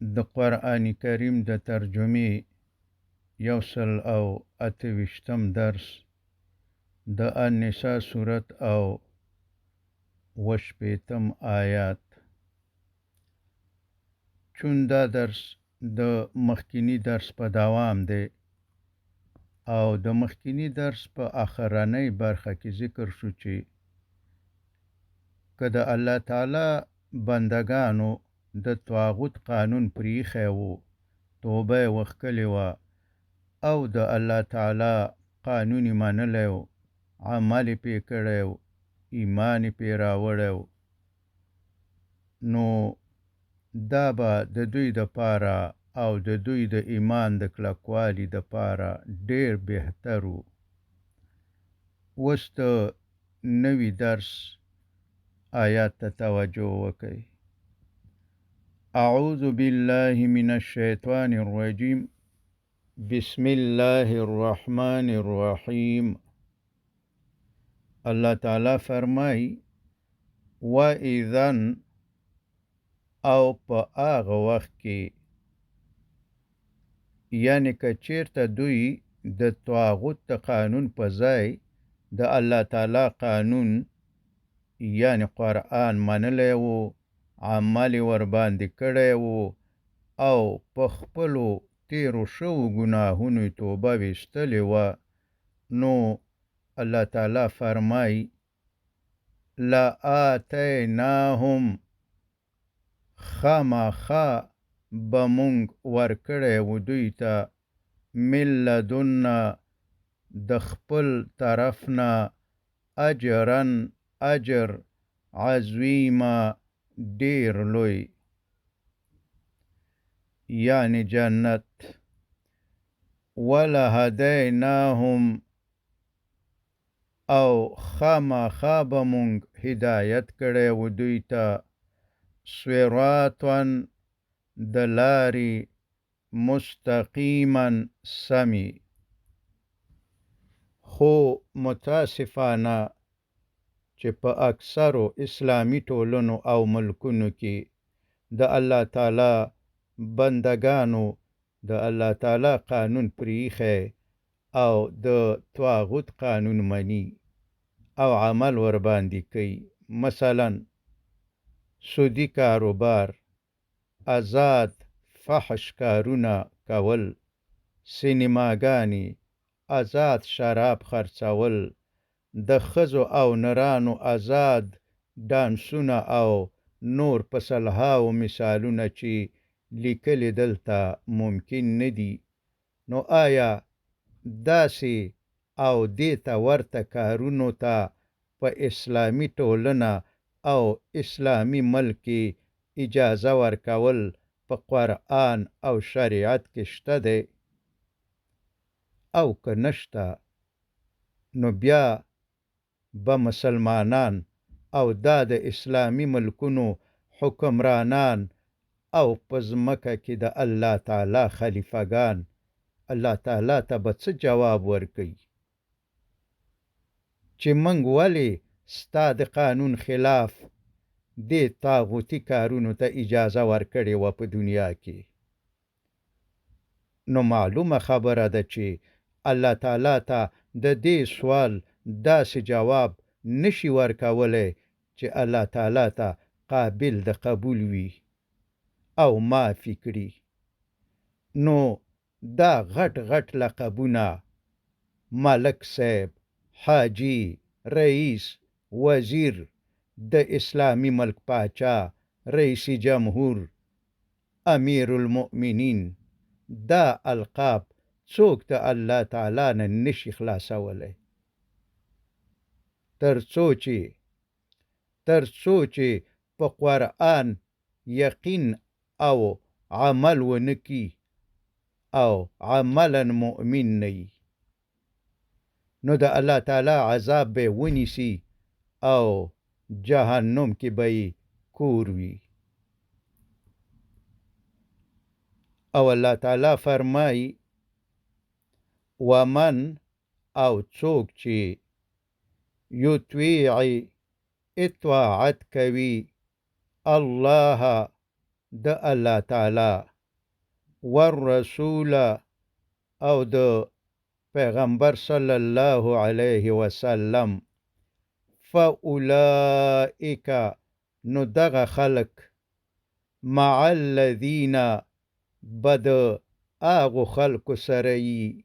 د قرآن کریم د ترجمې 128 درس د النساء سورت او 80 آیات. چون دا درس د مخکینی درس په دوام دی او د مخکینی درس په آخرنۍ برخه کې ذکر شو چې که د الله تعالی بندگانو د طاغوت قانون پریښی وو، توبه یې وښکلې وه او د الله تعالی قانون یې منلی و، عمل یې پرې کړی و، ایمان یې پرې راوړی و، نو دا به د دوی دپاره او د دوی د ایمان د کلکوالي دپاره ډېر بهتر و. اوس د نوي درس آیات ته توجه وکړئ. اعوذ بالله من الشیطان الرجیم بسم الله الرحمن الرحیم. الله تعالی فرمای و اذن او په هغه وخت کې، یعنی که چیرته دوی د طاغوت د قانون په ځای د الله تعالی قانون یعنی قرآن منلی و، عمل یې ورباندې کړی و او په خپلو تیرو شوو ګناهونو یې توبه ویستلې وه، نو الله تعالی فرمای لآتیناهم خامخا به مونږ ورکړی و دوی ته من لدنا د خپل طرف نه اجرا اجر عظیما ډیر لوی، یعنی جنت. ولهدیناهم او خامخا به مونږ هدایت کړی و دوی ته صراطا د لارې مستقیما سمی. خو متاسفانه چې په اکثرو اسلامی ټولنو او ملکونو کې د الله تعالی بندگانو د الله تعالی قانون پریښی او د طاغوت قانون مني او عمل ورباندې کوي. مثلا سودی کاروبار، آزاد فحش کارونه کول، سینماګانې، آزاد شراب خرڅول، د ښځو او نرانو آزاد ډانسونه او نور په سلهاو مثالونه چې لیکلي دلته ممکن نه دي. نو آیا داسې او دې ته ورته کارونو ته په اسلامي ټولنه او اسلامي ملک کې اجازه ورکول په قرآن او شریعت کې شته دی؟ او که نشته، نو بیا به مسلمانان او دا د اسلامی ملکونو حکمرانان او په ځمکه کې د الله تعالی خلیفګان الله تعالی ته به څه جواب ورکوي چې موږ ولې ستا د قانون خلاف دې طاغوتي کارونو ته اجازه ورکړې وه په دنیا کې؟ نو معلومه خبره ده چې الله تعالی ته د دې سوال داسې جواب نشي ورکولی چې الله تعالی ته قابل د قبول وي او معافي کړي. نو دا غټ غټ لقبونه ملک صاحب، حاجی، رئیس، وزیر، د اسلامی ملک پاچا، رئیس جمهور، امیر المؤمنین، دا القاب څوک د الله تعالی نه نشي خلاصولی تر څو چې په قرآن یقین او عمل ونکي او عملا مؤمن نه وي، نو د الله تعالی عذاب به ونیسي او جهنم کې به یې کور وي. او الله تعالی فرمای ومن او څوک چې یطیع اطاعت کوي الله د الله تعالی والرسول او د پیغمبر صلی الله علیه وسلم فاولئک نو دغه خلق مع الذین بد آغو خلق سره یي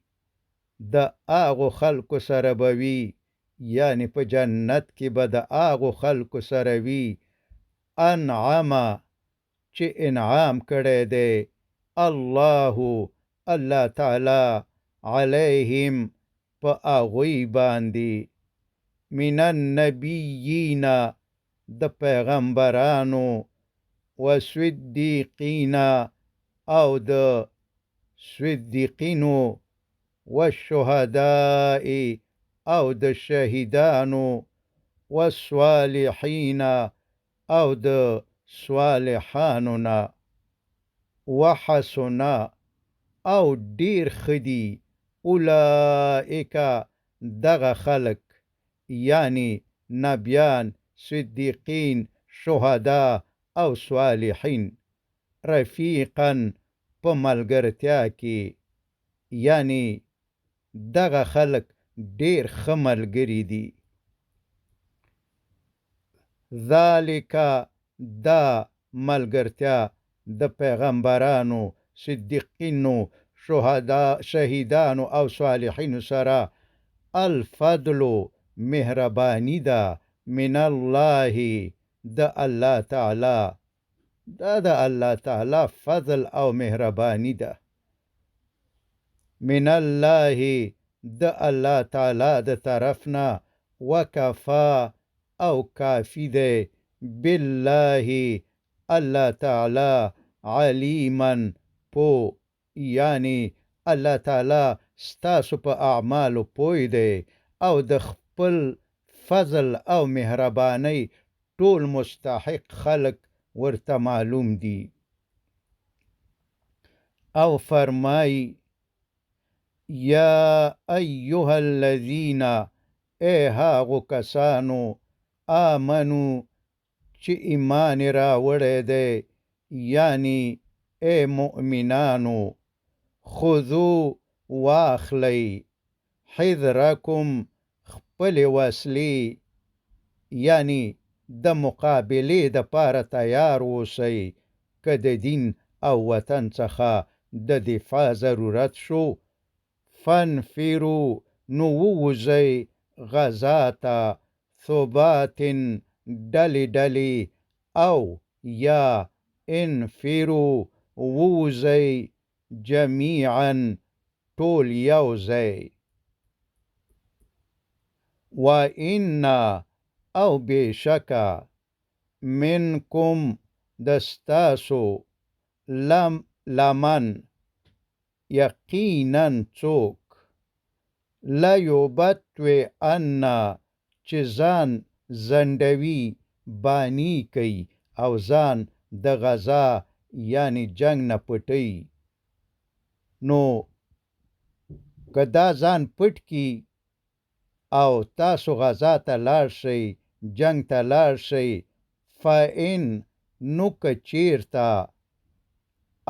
د آغو خلق سره بوي یعنی په جنت کې به د آغو خلق سره وي انعم چې انعام کړی دی الله تعالی علیهم په آغوی باندې من النبیین د پیغمبرانو وصدیقین او د صدیقینو والشهداء او د شهیدانو والصالحین او د صالحانونا وحسنا او ډیر خدي اولئک دغه خلق یعنی نبیان صدیقین شهدا او صالحین رفیقا په ملګرتیا کې یعنی دغه خلق ډیر ښه ملګري دي ذالک دا ملګرتیا د پیغمبرانو صدیقینو شهیدانو او صالحینو سره الفضل مهربانی ده من الله د الله تعالی دا د الله تعالی فضل او مهربانی ده من الله د الله تعالی د طرفنا وکفا او کافی ده بالله الله تعالی علیما پو یعنی الله تعالی ستاسو په اعمالو پوی دی او د خپل فضل او مهربانی ټول مستحق خلق ورته معلوم دي او فرمای یا ایها الذین ای هاغو کسانو آمنو چې ایمان راوړی دی یعنی ای مؤمنانو خذو واخلی حذرکم خپل وسلی یعنی د مقابلې د پاره تیار اوسئ که د دین او وطن څخه د دفاع ضرورت شو فانفروا نو ووځئ غزا ته ثبات ډلې ډلې او یا انفروا ووځئ جمیعا ټول یو ځای وان او بشکا منکم دستاسو لمن یقینا څوک لیبطوی ان چې ځان زندوی بانی کوي او ځان د غزا یعنی جنگ نه پټي نو که دا ځان پټ کی او تاسو غزا ته لاړ شئ جنگ ته لاړ شئ فإن نو که چیرته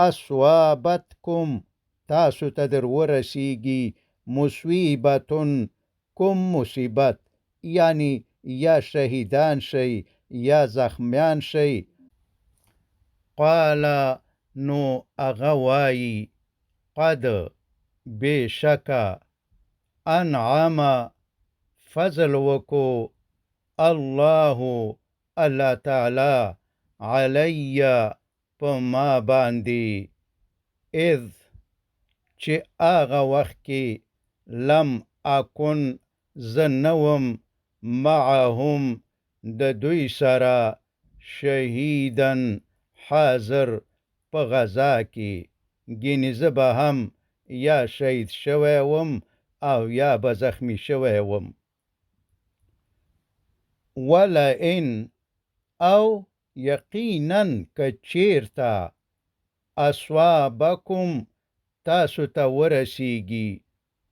اصوابتکم تاسو ته در ورسیږي مصیبتون کوم مصیبت یعنی یا شهیدان شئ یا زخمیان شئ قال نو هغه وایي قد بشکه انعم فضل وکو الله تعالی علی په ما باندې اذ چې هغه وخت کې لم اکن زه نوم معهم د دوی سره شهیدن حاضر په غزا کې ګینې زه به هم یا شهید شوی وم او یا به زخمی شوی وم ولئن او یقینا که چیرته اصوابکم تاسو ته ورسیږي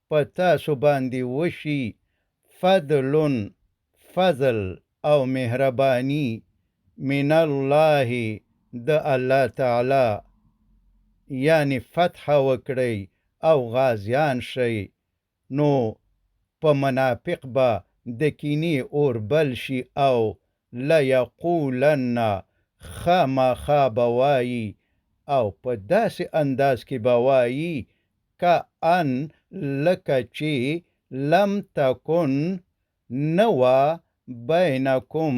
په تاسو باندې وشي فضل او مهربانی من الله د الله تعالی یعنی فتح وکړئ او غازیان شئ، نو په منافق به د کینې اور بل شي او لیقولن خامخا به وایي او په داسې انداز کې به وایي کأن لکه چې لم تکن نه وه بینکم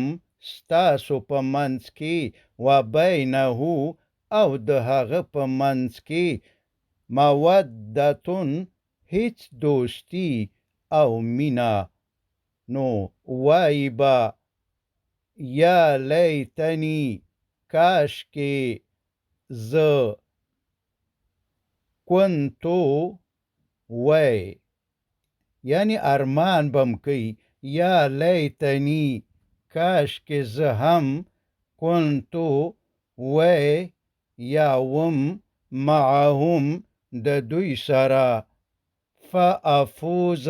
ستاسو په منځ کې و بینه او د هغه په منځ کې مودتون هیڅ دوستی او مینا، نو وایي به یا لیتنی کاش کې زه کنتو وی، یعنی ارمان بم کوي یا لیتنی کاش کې زه هم کنتو وی یا وم معهم د دوی سره فافوز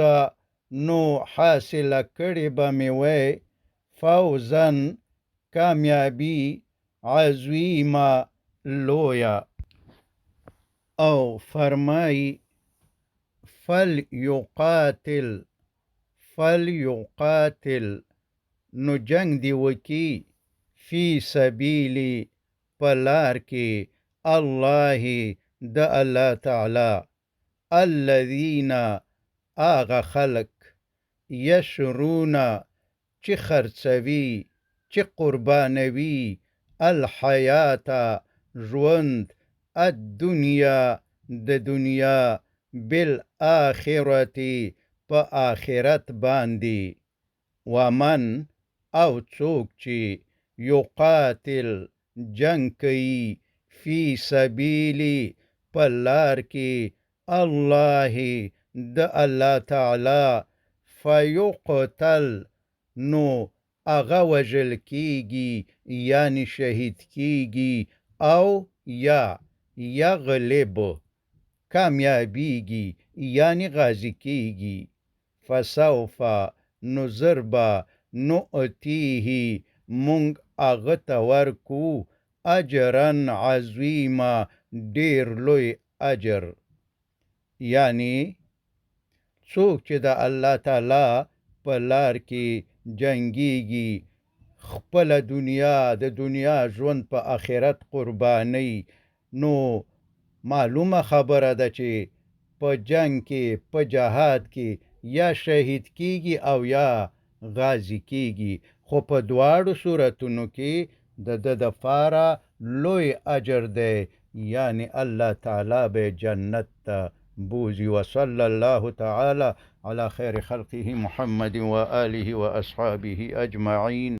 نو حاصله کړې به مې وی فوزن کامیابی عظیمه لویه. او فرمای فلیقاتل نو جنگ دی وکی فی سبیلی په لار کې الله د الله تعالی الذین آغا خلق یشرون چې خرڅوي چې قربانوي الحیات ژوند الدنیا د دنیا بالآخرتی په آخرت باندې ومن او څوک چې یقاتل جنگ کوي فی سبیلی په لار کې الله د الله تعالی فیقتل نو اغه وژل کیږي یعنی شهید کیږي او یا یغلب کامیابیږي یعنی غازی کیږي فسوف نو ضربا نؤتیه مونږ اغه ته ورکو اجرن عظیما ډیر لوی اجر، یعنی څوک چې د الله تعالی په لار کې جنگیږي خپل دنیا د دنیا ژوند په آخرت قرباني، نو معلومه خبره ده چې په جنگ کې په جهاد کې یا شهید کیږي او یا غازی کیږي، خو په دواړو صورتونو کې د دفاره لوی اجر دی، یعنی الله تعالی به جنت ته بوزي. وصلى الله تعالى على خير خلقه محمد وآله وأصحابه أجمعين.